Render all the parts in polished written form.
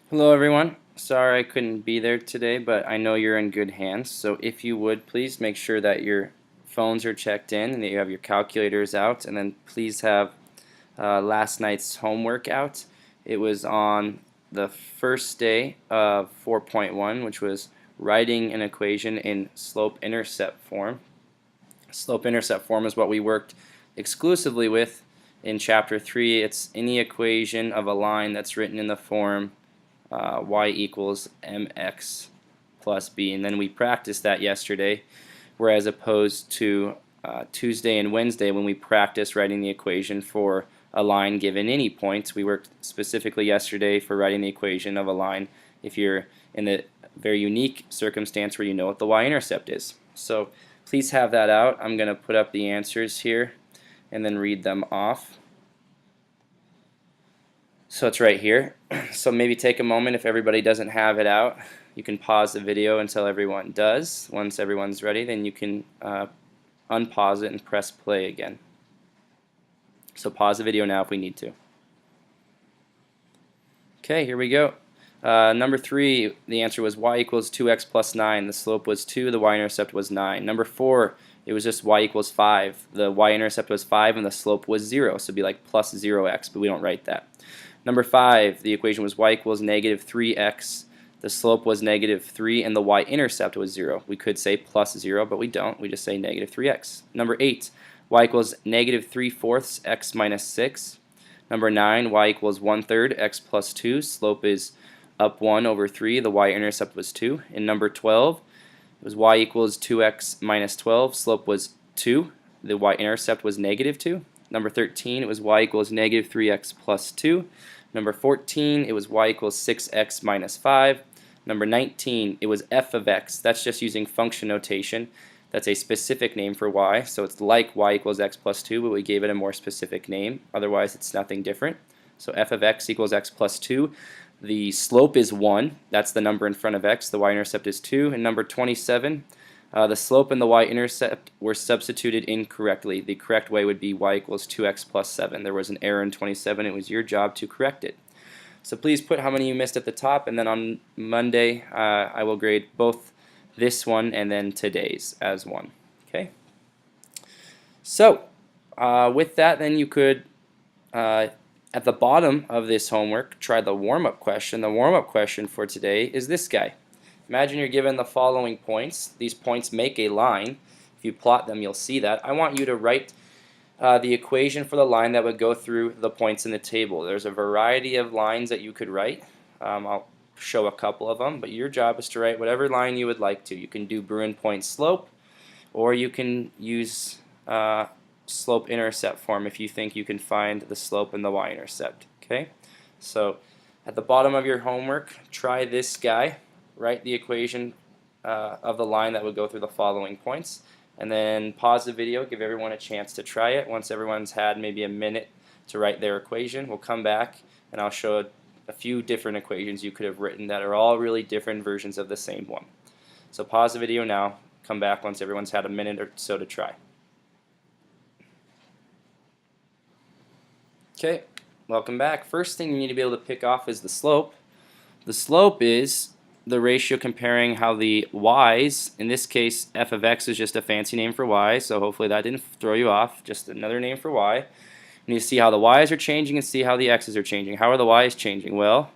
Hello everyone. Sorry I couldn't be there today, but I know you're in good hands. So if you would please make sure that your phones are checked in and that you have your calculators out, and then please have last night's homework out. It was on the first day of 4.1, which was writing an equation in slope-intercept form. Slope-intercept form is what we worked exclusively with in chapter 3. It's any equation of a line that's written in the form y equals mx plus b, and then we practiced that yesterday, whereas opposed to Tuesday and Wednesday when we practiced writing the equation for a line given any points. We worked specifically yesterday for writing the equation of a line if you're in the very unique circumstance where you know what the y-intercept is. So please have that out. I'm going to put up the answers here and then read them off. So it's right here. So maybe take a moment if everybody doesn't have it out. You can pause the video until everyone does. Once everyone's ready, then you can unpause it and press play again. So pause the video now if we need to. Okay, here we go. Number 3, the answer was y equals 2x plus 9. The slope was 2, the y-intercept was 9. Number 4, it was just y equals 5. The y-intercept was 5 and the slope was 0, so it'd be like plus 0x, but we don't write that. Number 5, the equation was y equals negative 3x. The slope was negative 3 and the y-intercept was 0. We could say plus 0, but we don't. We just say negative 3x. Number 8, y equals negative 3/4 x minus 6. Number 9, y equals 1/3 x plus 2. Slope is up 1 over 3. The y-intercept was 2. In number 12, it was y equals 2x minus 12. Slope was 2. The y-intercept was negative 2. Number 13, it was y equals negative 3x plus 2. Number 14, it was y equals 6x minus 5. Number 19, it was f of x. That's just using function notation. That's a specific name for y, so it's like y equals x plus 2, but we gave it a more specific name. Otherwise, it's nothing different. So f of x equals x plus 2. The slope is 1. That's the number in front of x. The y-intercept is 2. And number 27, the slope and the y-intercept were substituted incorrectly. The correct way would be y equals 2x plus 7. There was an error in 27. It was your job to correct it. So please put how many you missed at the top, and then on Monday I will grade both this one and then today's as one. Okay. So with that, then you could at the bottom of this homework try the warm-up question. The warm-up question for today is this guy. Imagine you're given the following points. These points make a line. If you plot them, you'll see that. I want you to write the equation for the line that would go through the points in the table. There's a variety of lines that you could write. I'll show a couple of them, but your job is to write whatever line you would like to. You can do Bruin point slope, or you can use slope-intercept form if you think you can find the slope and the y-intercept. Okay, so at the bottom of your homework, try this guy. Write the equation of the line that would go through the following points, and then pause the video, give everyone a chance to try it. Once everyone's had maybe a minute to write their equation, we'll come back and I'll show a few different equations you could have written that are all really different versions of the same one. So pause the video now, come back once everyone's had a minute or so to try. Okay, welcome back. First thing you need to be able to pick off is the slope. The slope is the ratio comparing how the y's, in this case f of x is just a fancy name for y, so hopefully that didn't throw you off, just another name for y. You need to see how the y's are changing and see how the x's are changing. How are the y's changing? Well,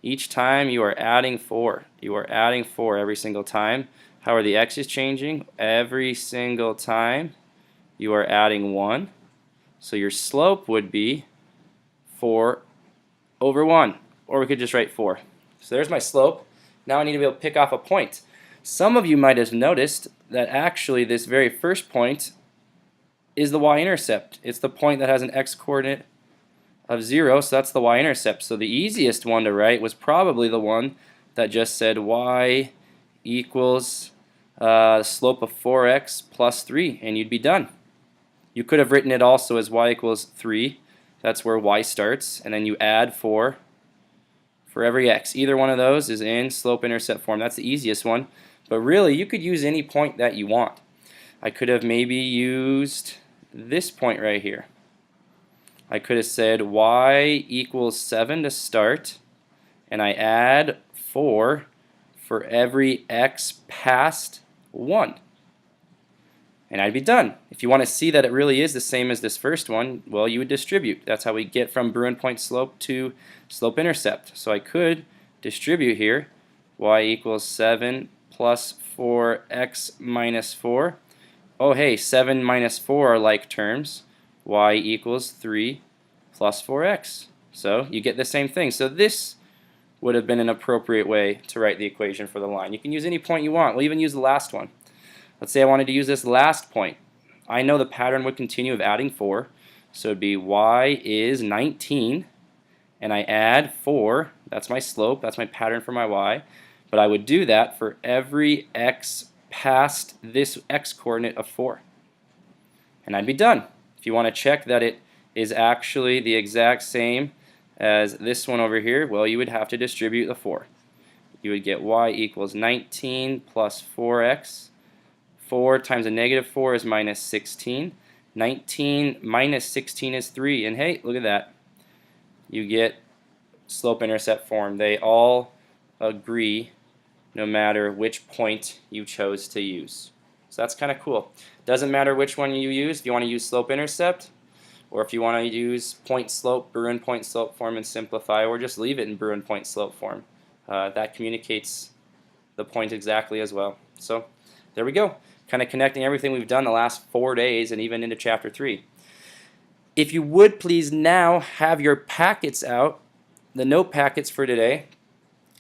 each time you are adding 4. You are adding 4 every single time. How are the x's changing? Every single time you are adding 1. So your slope would be 4 over 1, or we could just write 4. So there's my slope. Now I need to be able to pick off a point. Some of you might have noticed that actually this very first point is the y-intercept. It's the point that has an x-coordinate of 0, so that's the y-intercept. So the easiest one to write was probably the one that just said y equals the slope of 4x plus 3, and you'd be done. You could have written it also as y equals 3. That's where y starts, and then you add 4 for every x. Either one of those is in slope-intercept form. That's the easiest one. But really, you could use any point that you want. I could have maybe used this point right here. I could have said y equals 7 to start, and I add 4 for every x past 1. And I'd be done. If you want to see that it really is the same as this first one, well, you would distribute. That's how we get from Bruin point slope to slope-intercept. So I could distribute here, y equals 7 plus 4x minus 4. Oh hey, 7 minus 4 are like terms. Y equals 3 plus 4x. So you get the same thing. So this would have been an appropriate way to write the equation for the line. You can use any point you want. We'll even use the last one. Let's say I wanted to use this last point. I know the pattern would continue of adding 4. So it would be y is 19, and I add 4. That's my slope. That's my pattern for my y. But I would do that for every x past this x coordinate of 4. And I'd be done. If you want to check that it is actually the exact same as this one over here, well, you would have to distribute the 4. You would get y equals 19 plus 4x. 4 times a negative 4 is minus 16. 19 minus 16 is 3. And hey, look at that. You get slope-intercept form. They all agree no matter which point you chose to use. So that's kind of cool. Doesn't matter which one you use. If you want to use slope-intercept, or if you want to use point-slope, Bruin point-slope form and simplify, or just leave it in Bruin point-slope form. That communicates the point exactly as well. So there we go. Kind of connecting everything we've done the last 4 days and even into chapter 3. If you would please now have your packets out, the note packets for today.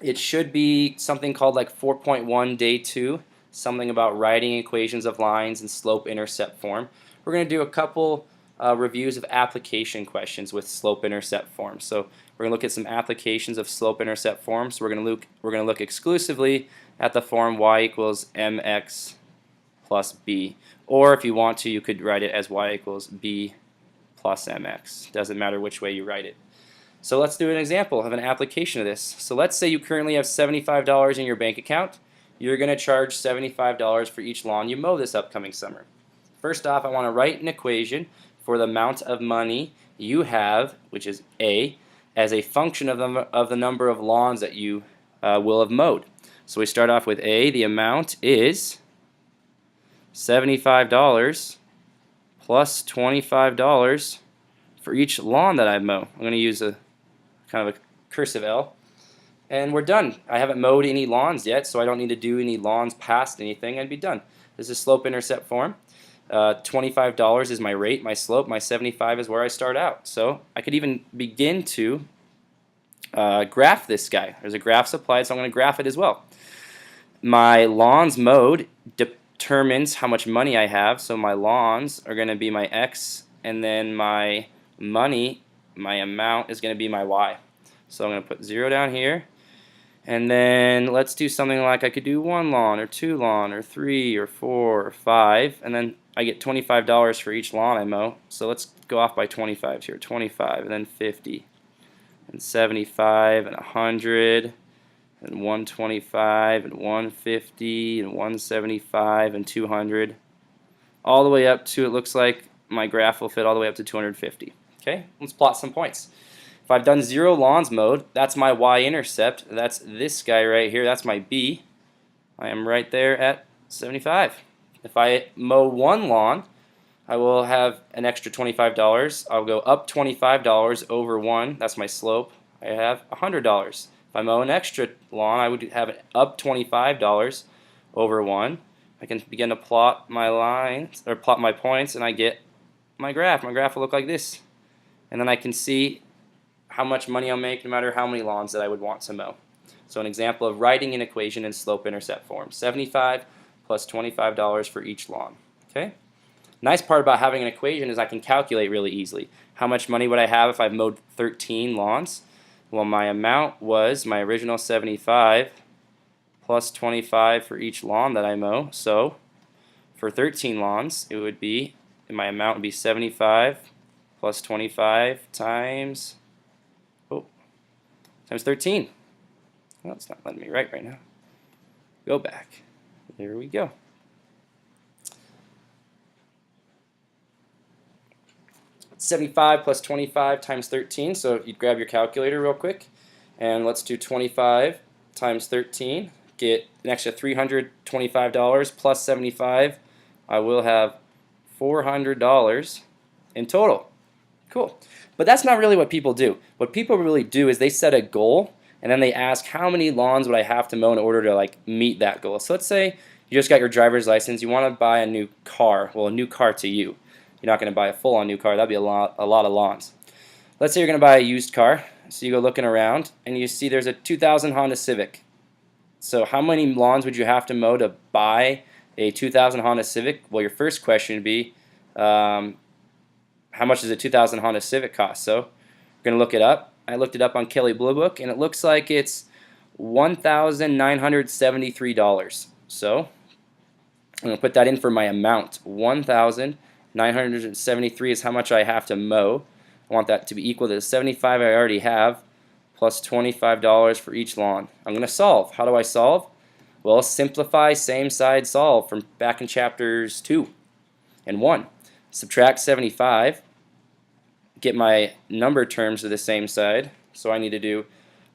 It should be something called like 4.1 day 2, something about writing equations of lines in slope-intercept form. We're going to do a couple reviews of application questions with slope-intercept form. So we're going to look at some applications of slope-intercept form. So we're going to look exclusively at the form y equals mx plus b. Or if you want to, you could write it as y equals b plus mx. Doesn't matter which way you write it. So let's do an example of an application of this. So let's say you currently have $75 in your bank account. You're going to charge $75 for each lawn you mow this upcoming summer. First off, I want to write an equation for the amount of money you have, which is A, as a function of the number of lawns that you will have mowed. So we start off with A. The amount is $75 plus $25 for each lawn that I mow. I'm going to use a kind of a cursive L. And we're done. I haven't mowed any lawns yet, so I don't need to do any lawns past anything. I'd be done. This is slope-intercept form. $25 is my rate, my slope. My 75 is where I start out. So I could even begin to graph this guy. There's a graph supplied, so I'm going to graph it as well. My lawns mowed determines how much money I have. So my lawns are going to be my x, and then my money, my amount, is going to be my y. So I'm going to put 0 down here. And then let's do something like I could do 1 lawn or 2 lawn or 3 or 4 or 5, and then I get $25 for each lawn I mow. So let's go off by 25s here. 25 and then 50 and 75 and 100 and 125 and 150 and 175 and 200, all the way up to, it looks like my graph will fit all the way up to 250. Okay, let's plot some points. If I've done 0 lawns mowed, that's my y-intercept. That's this guy right here. That's my b. I am right there at 75. If I mow 1 lawn, I will have an extra $25. I'll go up $25 over 1. That's my slope. I have $100. If I mow an extra lawn, I would have it up $25 over 1. I can begin to plot my lines, or plot my points, and I get my graph. My graph will look like this. And then I can see how much money I'll make no matter how many lawns that I would want to mow. So an example of writing an equation in slope-intercept form. 75 plus $25 for each lawn. Okay? Nice part about having an equation is I can calculate really easily. How much money would I have if I mowed 13 lawns? Well, my amount was my original 75 plus 25 for each lawn that I mow. So for 13 lawns, it would be, my amount would be 75 plus 25 times 13. Well, it's not letting me write right now. Go back. There we go. It's 75 plus 25 times 13, so you'd grab your calculator real quick. And let's do 25 times 13. Get an extra $325 plus 75. I will have $400 in total. Cool. But that's not really what people do. What people really do is they set a goal and then they ask how many lawns would I have to mow in order to meet that goal. So let's say you just got your driver's license, you want to buy a new car. Well, a new car to you. You're not going to buy a full-on new car. That'd be a lot of lawns. Let's say you're going to buy a used car. So you go looking around and you see there's a 2000 Honda Civic. So how many lawns would you have to mow to buy a 2000 Honda Civic? Well, your first question would be, how much does a 2000 Honda Civic cost? So we're going to look it up. I looked it up on Kelley Blue Book, and it looks like it's $1,973. So I'm going to put that in for my amount. $1,973 is how much I have to mow. I want that to be equal to the 75 I already have, plus $25 for each lawn. I'm going to solve. How do I solve? Well, simplify same side solve from back in chapters 2 and 1. Subtract 75, get my number terms to the same side. So I need to do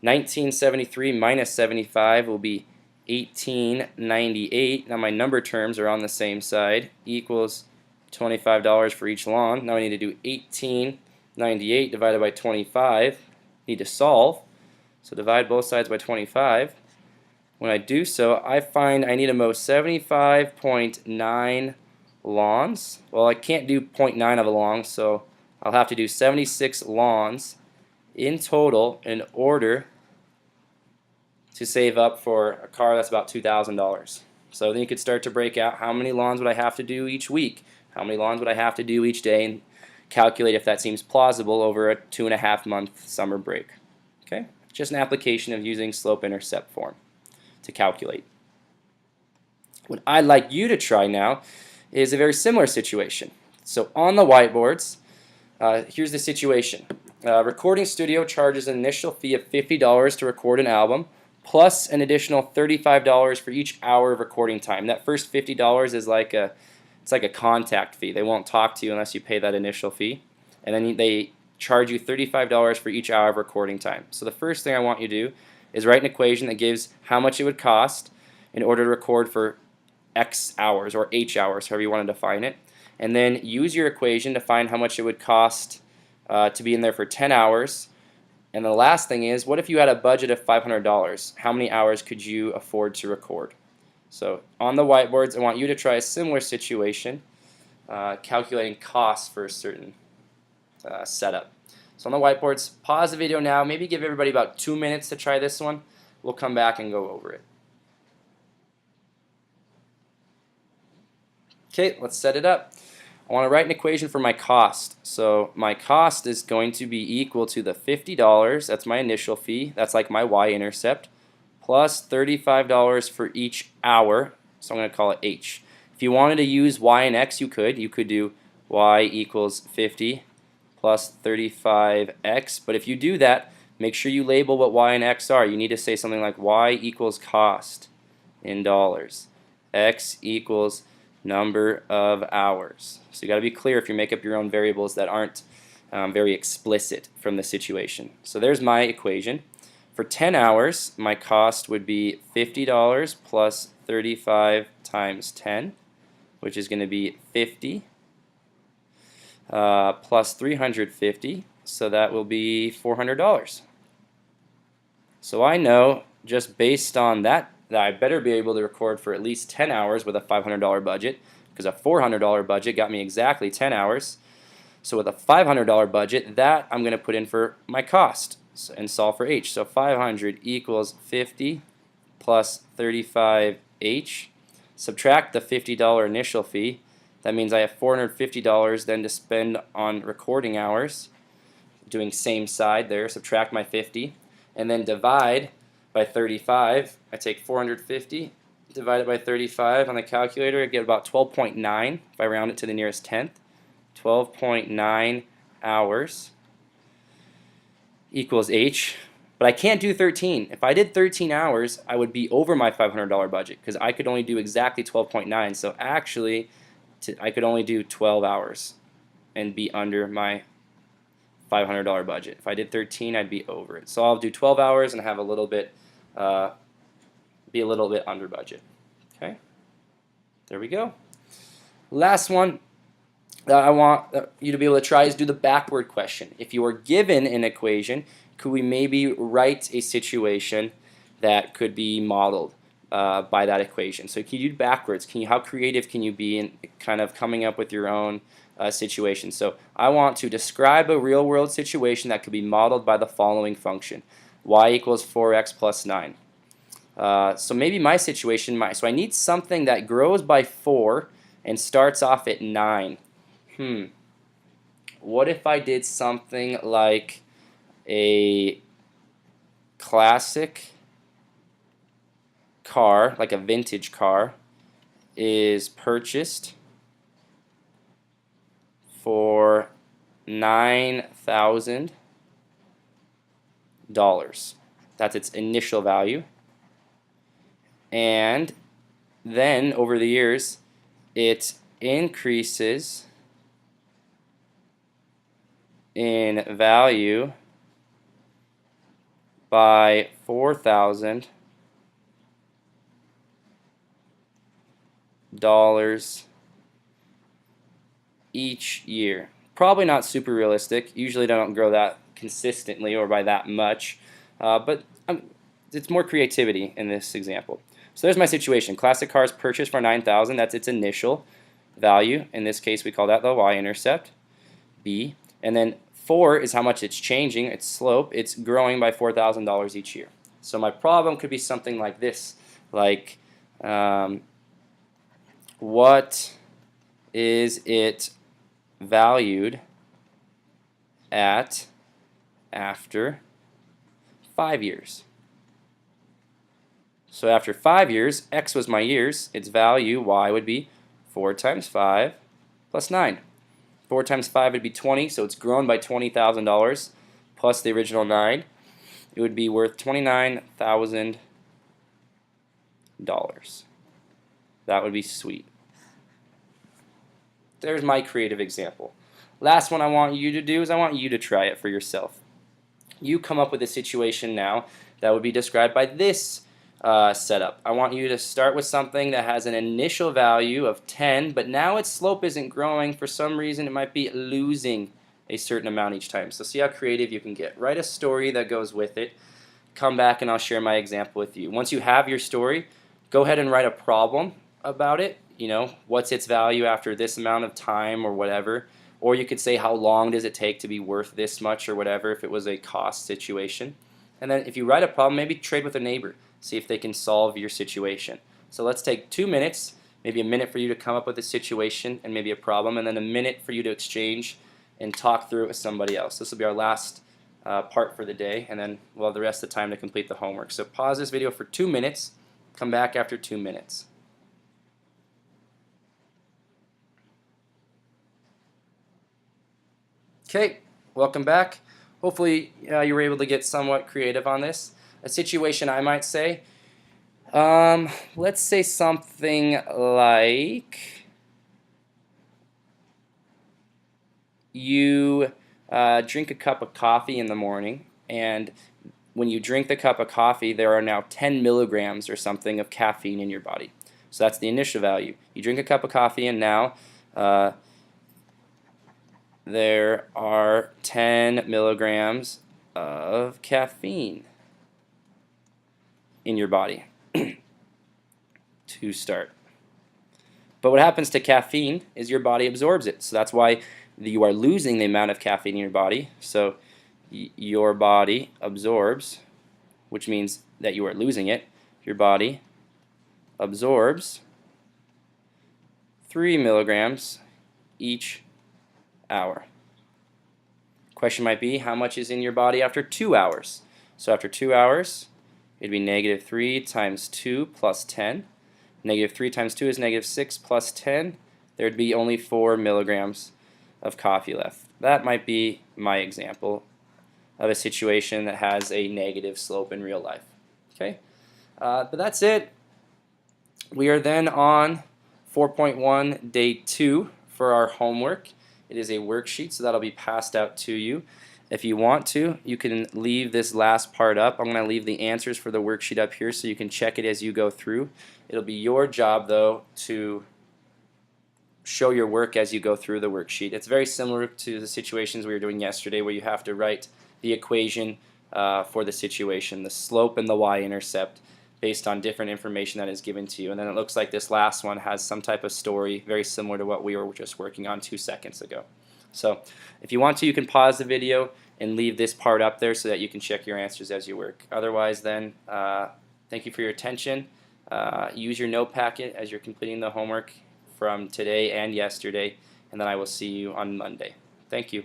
1973 minus 75 will be 1898. Now my number terms are on the same side, equals $25 for each lawn. Now I need to do 1898 divided by 25. Need to solve. So divide both sides by 25. When I do so, I find I need to mow 75.9 lawns. Well, I can't do 0.9 of a lawn, so I'll have to do 76 lawns in total in order to save up for a car that's about $2,000. So then you could start to break out how many lawns would I have to do each week, how many lawns would I have to do each day, and calculate if that seems plausible over a 2.5-month summer break. Okay, just an application of using slope-intercept form to calculate. What I'd like you to try now is a very similar situation. So on the whiteboards, here's the situation. Recording studio charges an initial fee of $50 to record an album, plus an additional $35 for each hour of recording time. That first $50 is like a contact fee. They won't talk to you unless you pay that initial fee, and then they charge you $35 for each hour of recording time. So the first thing I want you to do is write an equation that gives how much it would cost in order to record for X hours or H hours, however you want to define it, and then use your equation to find how much it would cost to be in there for 10 hours. And the last thing is, what if you had a budget of $500? How many hours could you afford to record? So on the whiteboards, I want you to try a similar situation, calculating costs for a certain setup. So on the whiteboards, pause the video now, maybe give everybody about 2 minutes to try this one. We'll come back and go over it. Okay, let's set it up. I want to write an equation for my cost. So my cost is going to be equal to the $50, that's my initial fee, that's like my y-intercept, plus $35 for each hour, so I'm going to call it h. If you wanted to use y and x, you could do y equals 50 plus 35x, but if you do that, make sure you label what y and x are. You need to say something like y equals cost in dollars, x equals number of hours. So you got to be clear if you make up your own variables that aren't very explicit from the situation. So there's my equation. For 10 hours, my cost would be $50 plus 35 times 10, which is going to be 50 plus 350, so that will be $400. So I know just based on that I better be able to record for at least 10 hours with a $500 budget, because a $400 budget got me exactly 10 hours. So with a $500 budget, that I'm going to put in for my cost and solve for h. So 500 equals 50 plus 35h. Subtract the $50 initial fee. That means I have $450 then to spend on recording hours. Doing same side there, subtract my 50, and then divide by 35. I take 450, divide it by 35 on the calculator, I get about 12.9 if I round it to the nearest tenth. 12.9 hours equals h, but I can't do 13. If I did 13 hours, I would be over my $500 budget because I could only do exactly 12.9. So actually, I could only do 12 hours and be under my $500 budget. If I did 13, I'd be over it. So I'll do 12 hours and have a little bit, be a little bit under budget. Okay, there we go. Last one that I want you to be able to try is do the backward question. If you were given an equation, could we maybe write a situation that could be modeled by that equation? So can you do backwards? How creative can you be in kind of coming up with your own situation? So I want to describe a real world situation that could be modeled by the following function: y equals 4x plus 9. So maybe my situation, so I need something that grows by 4 and starts off at 9. What if I did something like a classic car, like a vintage car, is purchased for $9,000. That's its initial value. And then over the years, it increases in value by $4,000 each year. Probably not super realistic. Usually they don't grow that consistently or by that much, but it's more creativity in this example. So there's my situation. Classic car is purchased for $9,000. That's its initial value. In this case, we call that the y-intercept, B. And then 4 is how much it's changing, its slope. It's growing by $4,000 each year. So my problem could be something like this, like what is it valued at after 5 years? So after 5 years, x was my years, its value, y, would be 4 times 5 plus 9. 4 times 5 would be 20, so it's grown by $20,000 plus the original 9. It would be worth $29,000. That would be sweet. There's my creative example. Last one I want you to do is I want you to try it for yourself. You come up with a situation now that would be described by this setup. I want you to start with something that has an initial value of 10, but now its slope isn't growing. For some reason, it might be losing a certain amount each time. So see how creative you can get. Write a story that goes with it. Come back and I'll share my example with you. Once you have your story, go ahead and write a problem about it. You know, what's its value after this amount of time or whatever. Or you could say how long does it take to be worth this much or whatever if it was a cost situation. And then if you write a problem, maybe trade with a neighbor. See if they can solve your situation. So let's take 2 minutes, maybe a minute for you to come up with a situation and maybe a problem, and then a minute for you to exchange and talk through it with somebody else. This will be our last part for the day, and then we'll have the rest of the time to complete the homework. So pause this video for 2 minutes, come back after 2 minutes. Okay, welcome back. Hopefully you were able to get somewhat creative on this. A situation I might say, let's say something like you drink a cup of coffee in the morning, and when you drink the cup of coffee, there are now 10 milligrams or something of caffeine in your body. So that's the initial value. You drink a cup of coffee, and now there are 10 milligrams of caffeine in your body to start. But what happens to caffeine is your body absorbs it. So that's why you are losing the amount of caffeine in your body. So your body absorbs, which means that you are losing it. Your body absorbs 3 milligrams each hour. Question might be, how much is in your body after 2 hours? So after 2 hours, it'd be negative 3 times 2 plus 10. Negative 3 times 2 is negative 6 plus 10. There'd be only 4 milligrams of coffee left. That might be my example of a situation that has a negative slope in real life. Okay, but that's it. We are then on 4.1 day 2 for our homework. It is a worksheet, so that'll be passed out to you. If you want to, you can leave this last part up. I'm going to leave the answers for the worksheet up here so you can check it as you go through. It'll be your job, though, to show your work as you go through the worksheet. It's very similar to the situations we were doing yesterday where you have to write the equation for the situation, the slope and the y-intercept, based on different information that is given to you. And then it looks like this last one has some type of story very similar to what we were just working on 2 seconds ago. So if you want to, you can pause the video and leave this part up there so that you can check your answers as you work. Otherwise then, thank you for your attention. Use your note packet as you're completing the homework from today and yesterday, and then I will see you on Monday. Thank you.